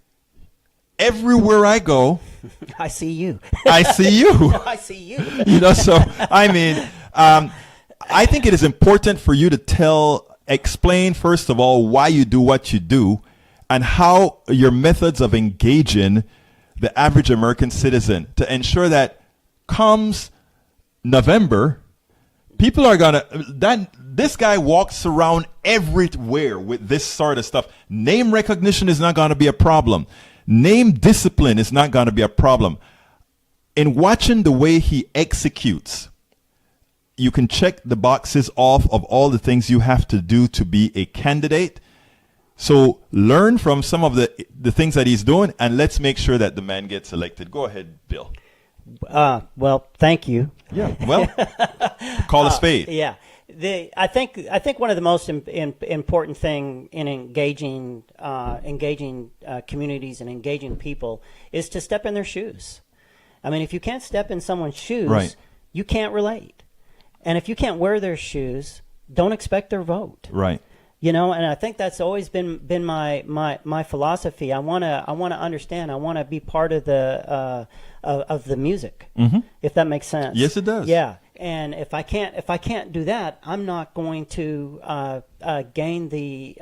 [SPEAKER 3] everywhere I go,
[SPEAKER 5] I see you.
[SPEAKER 3] I see you.
[SPEAKER 5] I see you.
[SPEAKER 3] So, I mean, I think it is important for you to explain, first of all, why you do what you do and how your methods of engaging the average American citizen to ensure that comes November, people are going to, this guy walks around everywhere with this sort of stuff. Name recognition is not going to be a problem. Name discipline is not going to be a problem. In watching the way he executes, you can check the boxes off of all the things you have to do to be a candidate. So learn from some of the things that he's doing, and let's make sure that the man gets elected. Go ahead, Bill.
[SPEAKER 5] Well, thank you.
[SPEAKER 3] Yeah. Well, call a spade.
[SPEAKER 5] Yeah. I think one of the most important thing in engaging communities and engaging people is to step in their shoes. I mean, if you can't step in someone's shoes,
[SPEAKER 3] right,
[SPEAKER 5] you can't relate. And if you can't wear their shoes, don't expect their vote.
[SPEAKER 3] Right.
[SPEAKER 5] And I think that's always been my philosophy. I want to understand. I want to be part of the music, if that makes sense.
[SPEAKER 3] Yes, it does.
[SPEAKER 5] Yeah. And if I can't do that, I'm not going to gain the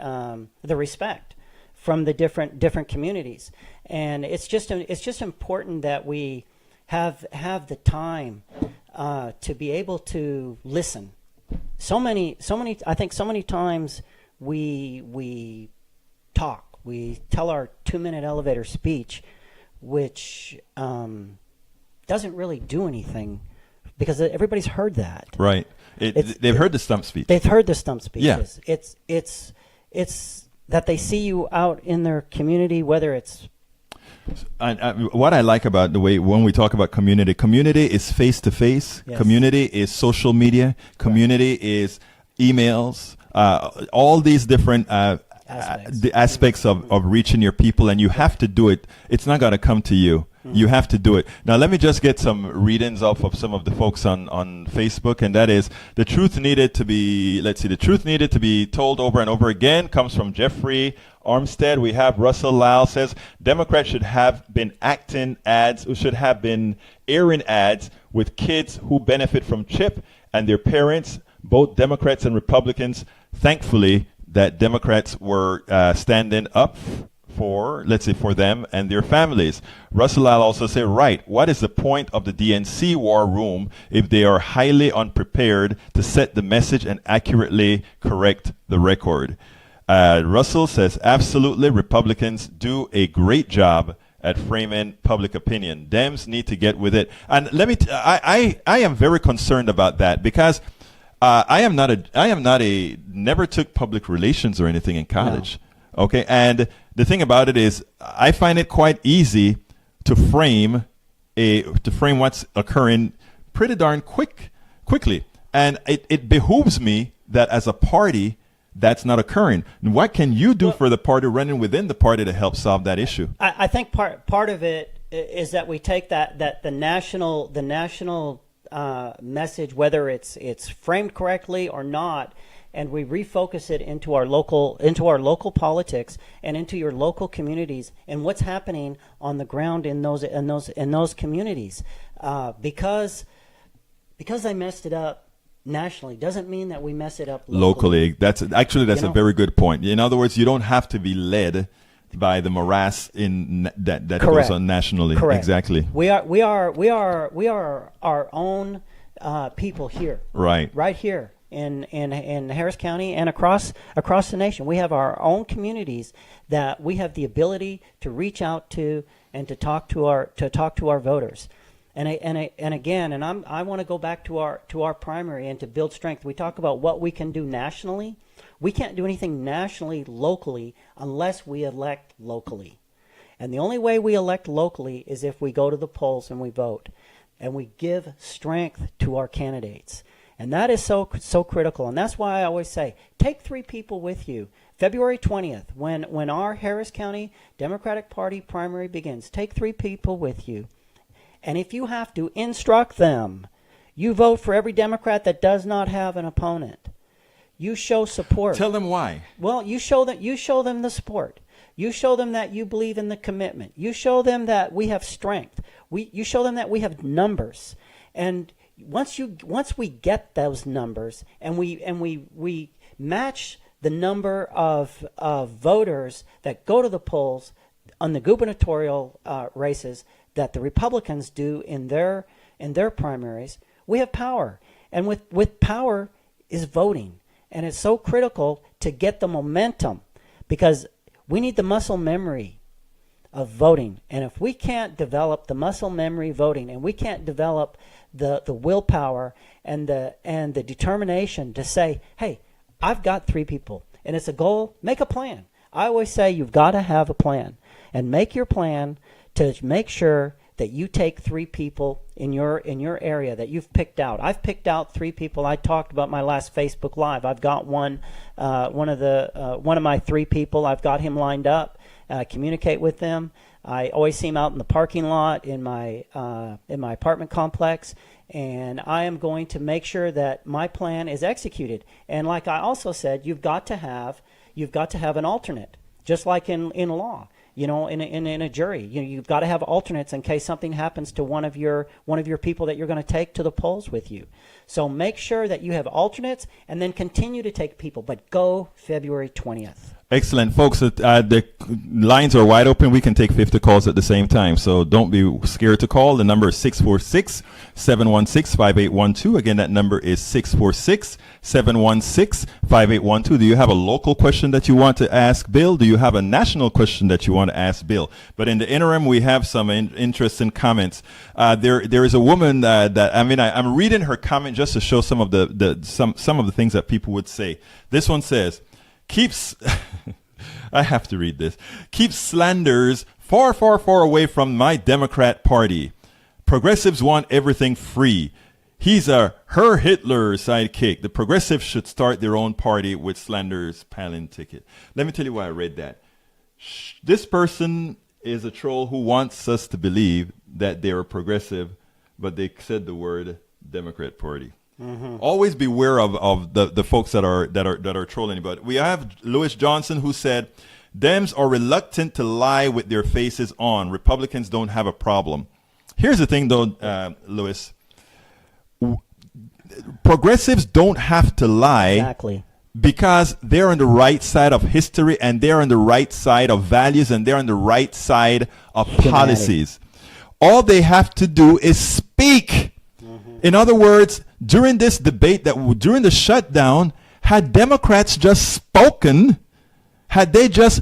[SPEAKER 5] respect from the different communities, and it's just important that we have the time to be able to listen. So many I think so many times we talk, we tell our 2-minute elevator speech, which doesn't really do anything, because everybody's heard that.
[SPEAKER 3] Right. They've heard the stump speech.
[SPEAKER 5] They've heard the stump speeches.
[SPEAKER 3] Yeah.
[SPEAKER 5] It's that they see you out in their community, whether it's.
[SPEAKER 3] What I like about the way when we talk about community is face to face. Community is social media. Community is emails. All these different the aspects of reaching your people, and you have to do it. It's not going to come to you. You have to do it. Now, let me just get some readings off of some of the folks on Facebook, and that is the truth needed to be told over and over again comes from Jeffrey Armstead. We have Russell Lyle says Democrats should have been airing ads with kids who benefit from CHIP and their parents, both Democrats and Republicans. Thankfully, that Democrats were standing up for them and their families. Russell Lyle also say, right, what is the point of the DNC war room if they are highly unprepared to set the message and accurately correct the record? Russell says, absolutely, Republicans do a great job at framing public opinion. Dems need to get with it. And let me, I am very concerned about that, because never took public relations or anything in college. No. Okay, and the thing about it is, I find it quite easy to frame what's occurring pretty darn quickly, and it behooves me that as a party, that's not occurring. And what can you do for the party running within the party to help solve that issue?
[SPEAKER 5] I think part of it is that we take that the national message, whether it's framed correctly or not, and we refocus it into our local politics and into your local communities and what's happening on the ground in those communities. Because I messed it up nationally doesn't mean that we mess it up locally.
[SPEAKER 3] That's a very good point. In other words, you don't have to be led by the morass that goes on nationally.
[SPEAKER 5] Correct.
[SPEAKER 3] Exactly.
[SPEAKER 5] We are our own people here. Right here in Harris County and across the nation. We have our own communities that we have the ability to reach out to and to talk to our voters. And again, I want to go back to our primary and to build strength. We talk about what we can do nationally. We can't do anything nationally, locally, unless we elect locally. And the only way we elect locally is if we go to the polls and we vote, and we give strength to our candidates. And that is so critical. And that's why I always say, take 3 people with you. February 20th, when our Harris County Democratic Party primary begins, take 3 people with you. And if you have to, instruct them. You vote for every Democrat that does not have an opponent. You show support.
[SPEAKER 3] Tell them why.
[SPEAKER 5] Well, you show them the support. You show them that you believe in the commitment. You show them that we have strength. You show them that we have numbers. And once we get those numbers and we match the number of voters that go to the polls on the gubernatorial races that the Republicans do in their primaries, we have power. And with power is voting. And it's so critical to get the momentum, because we need the muscle memory of voting. And if we can't develop the muscle memory voting, and we can't develop the willpower and the determination to say, hey, I've got 3 people and it's a goal, make a plan. I always say you've got to have a plan, and make your plan to make sure that you take 3 people in your area that you've picked out. I've picked out 3 people. I talked about my last Facebook Live. I've got one of my 3 people. I've got him lined up. Communicate with them. I always see him out in the parking lot in my apartment complex, and I am going to make sure that my plan is executed. And like I also said, you've got to have an alternate, just like in law. You know, in a jury, you've got to have alternates in case something happens to one of your people that you're going to take to the polls with you. So make sure that you have alternates, and then continue to take people, but go February 20th.
[SPEAKER 3] Excellent, folks. The lines are wide open. We can take 50 calls at the same time, so don't be scared to call. The number is 646-716-5812. Again, that number is 646-716-5812. Do you have a local question that you want to ask Bill? Do you have a national question that you want to ask Bill? But in the interim, we have some interesting comments. There is a woman I'm reading her comment just to show some of some of the things that people would say. This one says, keeps I have to read this. Keep slanders far, far, far away from my Democrat Party. Progressives want everything free. He's her Hitler sidekick. The progressives should start their own party with slanders Palin ticket. Let me tell you why I read that. This person is a troll who wants us to believe that they're progressive, but they said the word Democrat Party. Mm-hmm. Always beware of the folks that are trolling. But we have Lewis Johnson, who said, Dems are reluctant to lie with their faces on. Republicans don't have a problem. Here's the thing, though, Lewis. Progressives don't have to lie.
[SPEAKER 5] Exactly.
[SPEAKER 3] Because they're on the right side of history, and they're on the right side of values, and they're on the right side of policies. All they have to do is speak. In other words, during this debate, during the shutdown, had Democrats just spoken, had they just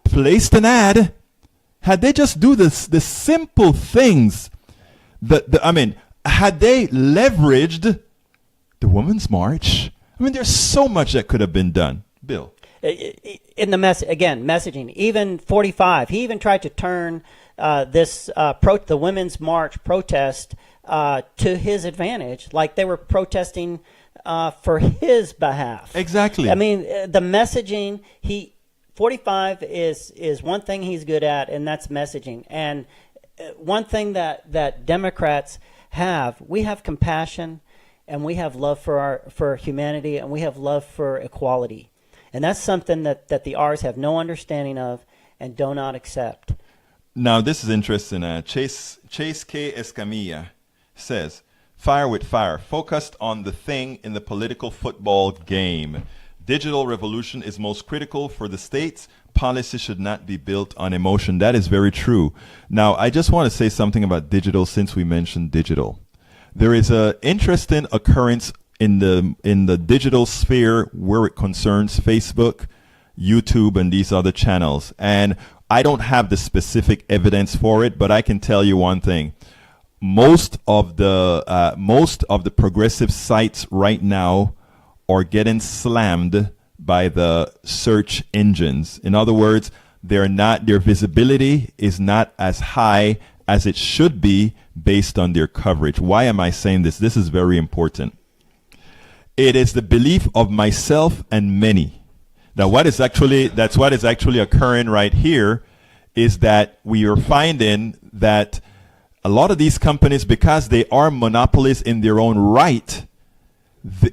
[SPEAKER 3] placed an ad, had they just do the simple things, had they leveraged the Women's March, there's so much that could have been done. Bill.
[SPEAKER 5] In the messaging, even 45, he even tried to turn the Women's March protest to his advantage, like they were protesting for his behalf.
[SPEAKER 3] Exactly.
[SPEAKER 5] The messaging, 45 is one thing he's good at, and that's messaging. And one thing that Democrats we have compassion, and we have love for humanity, and we have love for equality. And that's something that the R's have no understanding of and do not accept.
[SPEAKER 3] Now, this is interesting. Chase K. Escamilla says, fire with fire, focused on the thing in the political football game. Digital revolution is most critical for the states. Policy should not be built on emotion. That is very true. Now, I just want to say something about digital since we mentioned digital. There is an interesting occurrence in the digital sphere where it concerns Facebook, YouTube, and these other channels. And I don't have the specific evidence for it, but I can tell you one thing. Most of the progressive sites right now are getting slammed by the search engines. In other words, their visibility is not as high as it should be based on their coverage. Why am I saying this? This is very important. It is the belief of myself and many. Now, that's what is actually occurring right here, is that we are finding that a lot of these companies, because they are monopolies in their own right,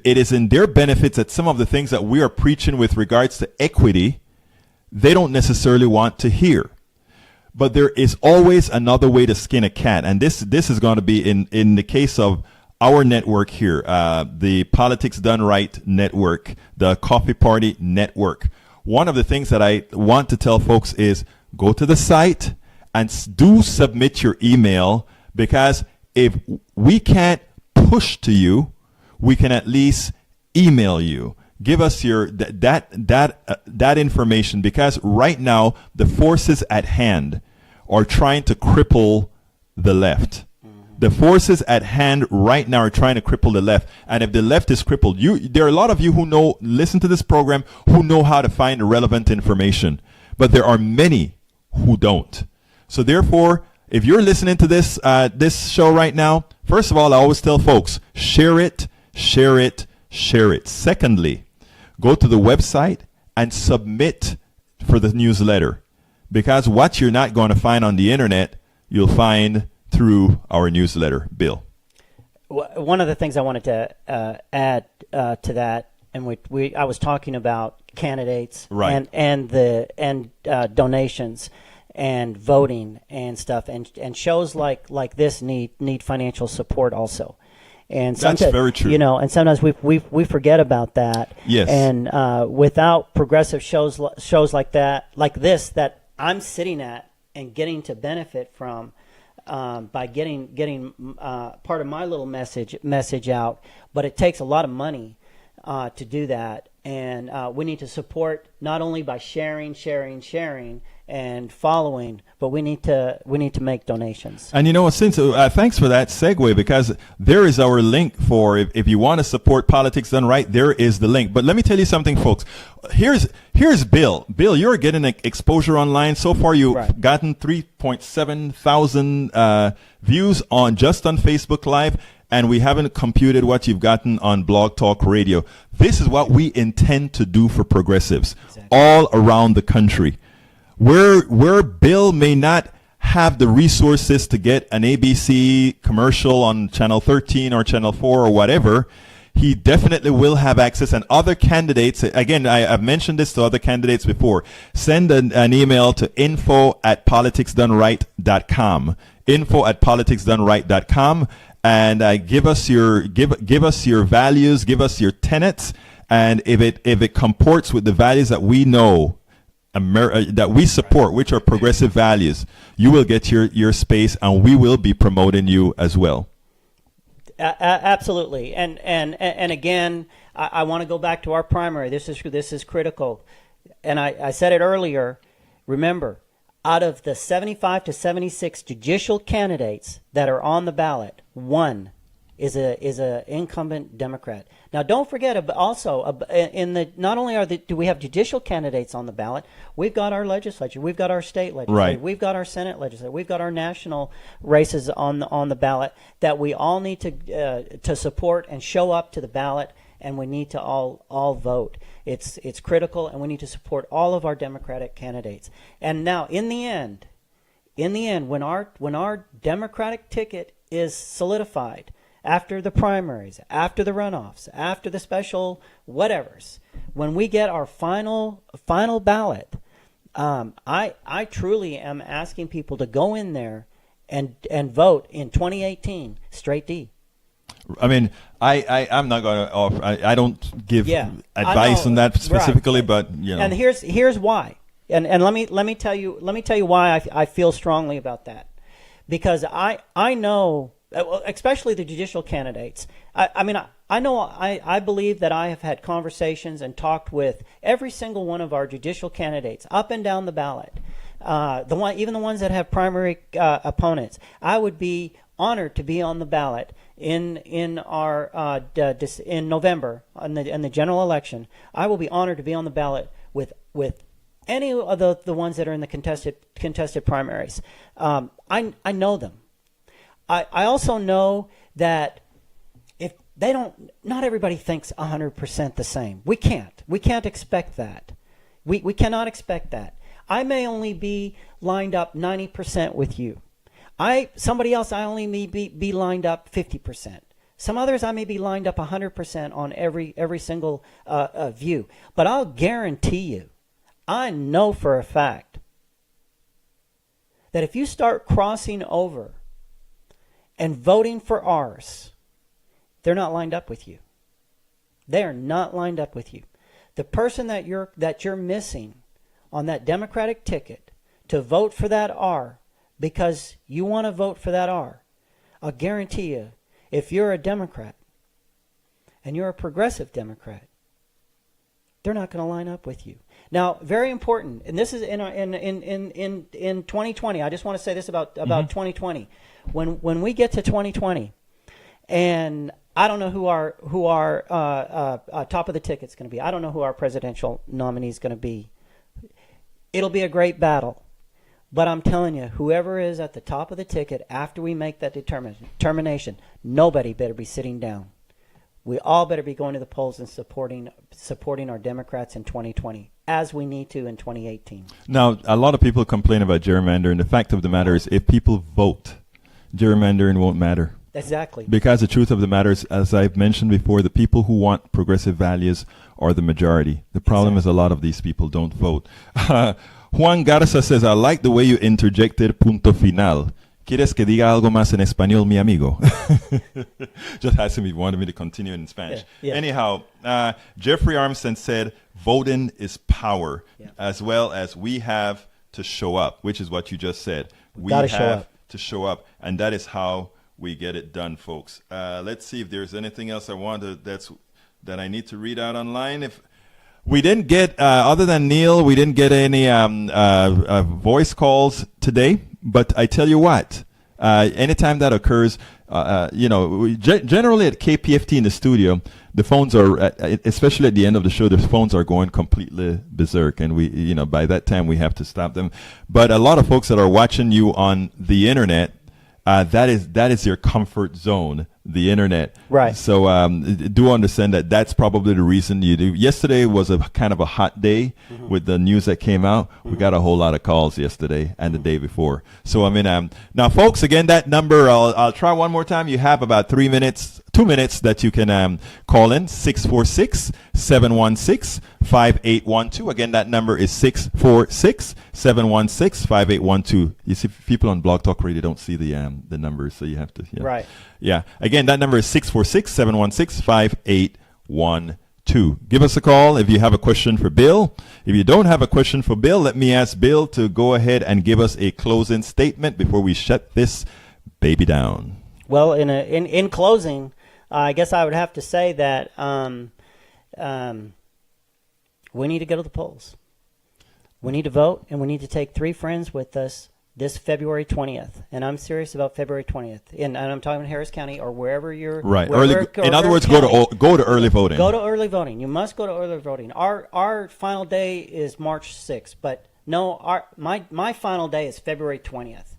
[SPEAKER 3] it is in their benefits that some of the things that we are preaching with regards to equity, they don't necessarily want to hear. But there is always another way to skin a cat. And this is going to be in the case of our network here, the Politics Done Right network, the Coffee Party network. One of the things that I want to tell folks is go to the site and do submit your email, because if we can't push to you, we can at least email you. Give us your that information, because right now the forces at hand are trying to cripple the left. The forces at hand right now are trying to cripple the left. And if the left is crippled, there are a lot of you who listen to this program, who know how to find relevant information. But there are many who don't. So therefore, if you're listening to this show right now, first of all, I always tell folks, share it, share it, share it. Secondly, go to the website and submit for the newsletter. Because what you're not going to find on the internet, you'll find through our newsletter. Bill.
[SPEAKER 5] One of the things I wanted to add to that, and I was talking about candidates,
[SPEAKER 3] right,
[SPEAKER 5] and donations and voting and stuff, and shows like this need financial support also. And
[SPEAKER 3] That's
[SPEAKER 5] sometimes,
[SPEAKER 3] very true.
[SPEAKER 5] You know, and sometimes we forget about that.
[SPEAKER 3] Yes.
[SPEAKER 5] And without progressive shows like this that I'm sitting at and getting to benefit from, by getting part of my little message out, but it takes a lot of money to do that, and we need to support not only by sharing and following, but we need to make donations.
[SPEAKER 3] And you know, since thanks for that segue, because there is our link for if you want to support Politics Done Right, there is the link. But let me tell you something, folks. Here's Bill. Bill, you're getting exposure online. So far, you've gotten 3.7 thousand views on Facebook Live, and we haven't computed what you've gotten on Blog Talk Radio. This is what we intend to do for progressives all around the country. Where Bill may not have the resources to get an ABC commercial on Channel 13 or Channel 4 or whatever, he definitely will have access. And other candidates, again, I've mentioned this to other candidates before, send an email to info@politicsdoneright.com, info@politicsdoneright.com, and give us your values, give us your tenets, and if it comports with the values that we know, that we support, which are progressive values, you will get your space, and we will be promoting you as well.
[SPEAKER 5] Absolutely, and again, I want to go back to our primary. This is critical, and I said it earlier. Remember, out of the 75 to 76 judicial candidates that are on the ballot, one is a incumbent Democrat. Now, don't forget also not only do we have judicial candidates on the ballot, we've got our legislature, we've got our state legislature, we've got our Senate legislature, we've got our national races on the ballot that we all need to support and show up to the ballot, and we need to all vote. It's critical, and we need to support all of our Democratic candidates. And now, in the end, when our Democratic ticket is solidified, after the primaries, after the runoffs, after the special whatevers, when we get our final ballot, I truly am asking people to go in there and vote in 2018 straight D.
[SPEAKER 3] I mean, I'm not going to offer. I don't give advice on that specifically, but you know.
[SPEAKER 5] And here's why. And let me tell you why I feel strongly about that, because I know. Especially the judicial candidates. I believe that I have had conversations and talked with every single one of our judicial candidates up and down the ballot. Even the ones that have primary opponents. I would be honored to be on the ballot in November in the general election. I will be honored to be on the ballot with any of the ones that are in the contested primaries. I know them. I also know that if they don't, not everybody thinks 100% the same. We can't expect that. We cannot expect that. I may only be lined up 90% with you. Somebody else, I only may be lined up 50%. Some others, I may be lined up 100% on every single view. But I'll guarantee you, I know for a fact that if you start crossing over and voting for ours, they're not lined up with you. They are not lined up with you. The person that you're missing on that Democratic ticket to vote for that R because you want to vote for that R, I'll guarantee you, if you're a Democrat and you're a progressive Democrat, they're not going to line up with you. Now, very important, and this is in 2020. I just want to say this about 2020. When we get to 2020, and I don't know who our top of the ticket's going to be. I don't know who our presidential nominee is going to be. It'll be a great battle, but I'm telling you, whoever is at the top of the ticket after we make that determination, nobody better be sitting down. We all better be going to the polls and supporting our Democrats in 2020, as we need to in 2018. Now,
[SPEAKER 3] a lot of people complain about gerrymandering. The fact of the matter is, if people vote, gerrymandering won't matter.
[SPEAKER 5] Exactly. Because
[SPEAKER 3] the truth of the matter is, as I've mentioned before, the people who want progressive values are the majority. The problem is a lot of these people don't vote. Juan Garza says, I like the way you interjected punto final. ¿Quieres que diga algo más en español, mi amigo? Just asking me if he wanted me to continue in Spanish.
[SPEAKER 5] Yeah.
[SPEAKER 3] Anyhow, Jeffrey Armstead said voting is power, as well as we have to show up, which is what you just said. We
[SPEAKER 5] gotta
[SPEAKER 3] have
[SPEAKER 5] show up.
[SPEAKER 3] to show up, and that is how we get it done, folks. Let's see if there's anything else that I need to read out online. If we didn't get, other than Neil, we didn't get any voice calls today. But I tell you what, anytime that occurs, generally at KPFT in the studio, the phones are, especially at the end of the show, the phones are going completely berserk, and we, by that time we have to stop them. But a lot of folks that are watching you on the internet, that is your comfort zone, the internet.
[SPEAKER 5] Right.
[SPEAKER 3] So do understand that that's probably the reason you do. Yesterday was a kind of a hot day with the news that came out. We got a whole lot of calls yesterday and the day before. So now, folks, again, that number I'll try one more time. You have about 2 minutes that you can call in 646-716-5812. Again, that number is 646-716-5812. You see, people on Blog Talk Radio don't see the numbers, so you have to.
[SPEAKER 5] Right.
[SPEAKER 3] Yeah. Again, that number is 646-716-5812. Give us a call if you have a question for Bill. If you don't have a question for Bill, let me ask Bill to go ahead and give us a closing statement before we shut this baby down.
[SPEAKER 5] Well, in closing, I guess I would have to say that we need to go to the polls. We need to vote, and we need to take 3 friends with us this February 20th. And I'm serious about February 20th. And I'm talking Harris County or wherever you're.
[SPEAKER 3] Right. In other words, go to early voting.
[SPEAKER 5] Go to early voting. You must go to early voting. Our final day is March 6th, but no, my final day is February 20th.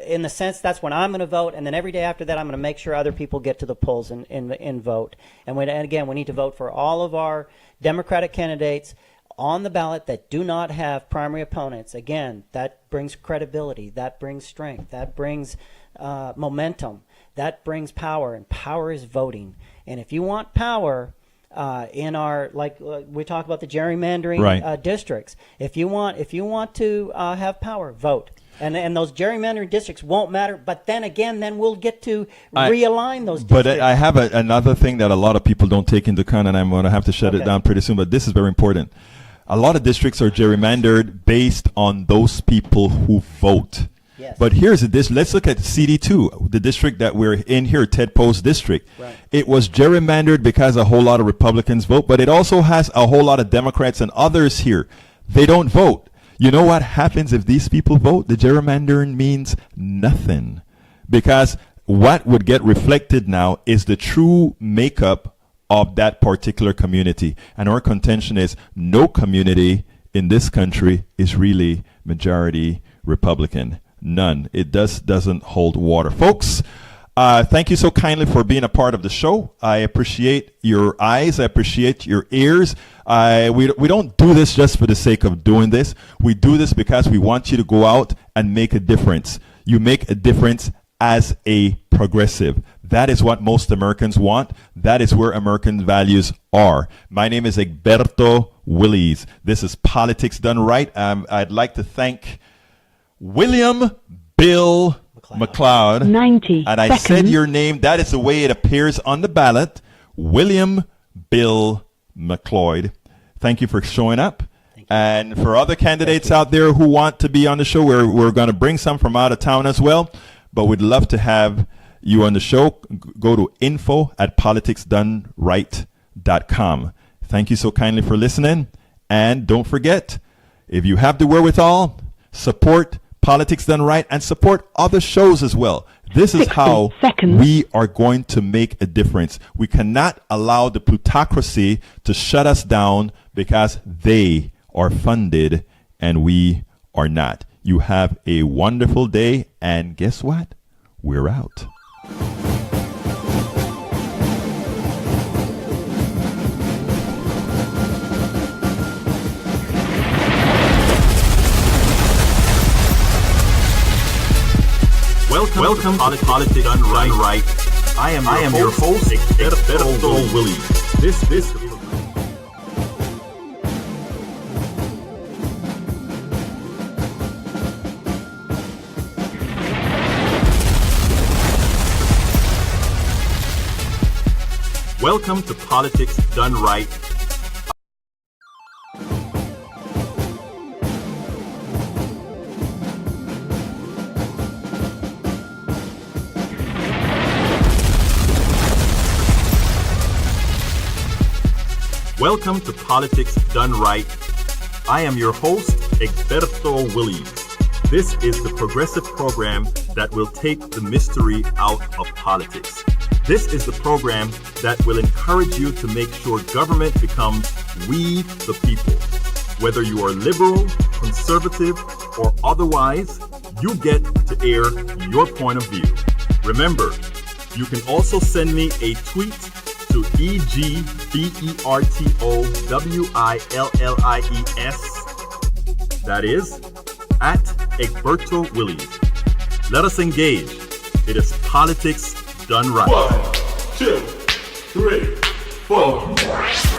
[SPEAKER 5] In the sense, that's when I'm going to vote, and then every day after that, I'm going to make sure other people get to the polls and vote. And again, we need to vote for all of our Democratic candidates on the ballot that do not have primary opponents. Again, that brings credibility, that brings strength, that brings momentum, that brings power, and power is voting. And if you want power in our, we talk about the gerrymandering districts, if you want to have power, vote. And those gerrymandering districts won't matter, but then we'll get to realign those districts.
[SPEAKER 3] But I have another thing that a lot of people don't take into account, and I'm going to have to shut it down pretty soon, but this is very important. A lot of districts are gerrymandered based on those people who vote.
[SPEAKER 5] Yes.
[SPEAKER 3] But here's this. Let's look at CD2, the district that we're in here, Ted Poe's district.
[SPEAKER 5] Right.
[SPEAKER 3] It was gerrymandered because a whole lot of Republicans vote, but it also has a whole lot of Democrats and others here. They don't vote. You know what happens if these people vote? The gerrymandering means nothing, because what would get reflected now is the true makeup of that particular community. And our contention is no community in this country is really majority Republican. None. It doesn't hold water. Folks, thank you so kindly for being a part of the show. I appreciate your eyes. I appreciate your ears. We don't do this just for the sake of doing this. We do this because we want you to go out and make a difference. You make a difference as a progressive. That is what most Americans want. That is where American values are. My name is Egberto Willies. This is Politics Done Right. I'd like to thank William Bill McLeod.
[SPEAKER 6] 90
[SPEAKER 3] and I
[SPEAKER 6] seconds.
[SPEAKER 3] said your name. That is the way it appears on the ballot. William Bill McLeod. Thank you for showing up. And for other candidates out there who want to be on the show, we're going to bring some from out of town as well. But we'd love to have you on the show. Go to info@politicsdoneright.com. Thank you so kindly for listening. And don't forget, if you have the wherewithal, support Politics Done Right and support other shows as well. This is
[SPEAKER 6] 60
[SPEAKER 3] how
[SPEAKER 6] seconds.
[SPEAKER 3] we are going to make a difference. We cannot allow the plutocracy to shut us down because they are funded and we are not. You have a wonderful day, and guess what? We're out.
[SPEAKER 1] Welcome to Politics Done Right. I am your host, Egberto Willies. This Welcome to Politics Done Right. Welcome to Politics Done Right. I am your host, Egberto Williams. This is the progressive program that will take the mystery out of politics. This is the program that will encourage you to make sure government becomes we the people. Whether you are liberal, conservative, or otherwise, you get to air your point of view. Remember, you can also send me a tweet to EGBERTOWILLIES, that is, at Egberto Williams. Let us engage. It is politics done right.
[SPEAKER 2] 1, 2, 3, 4.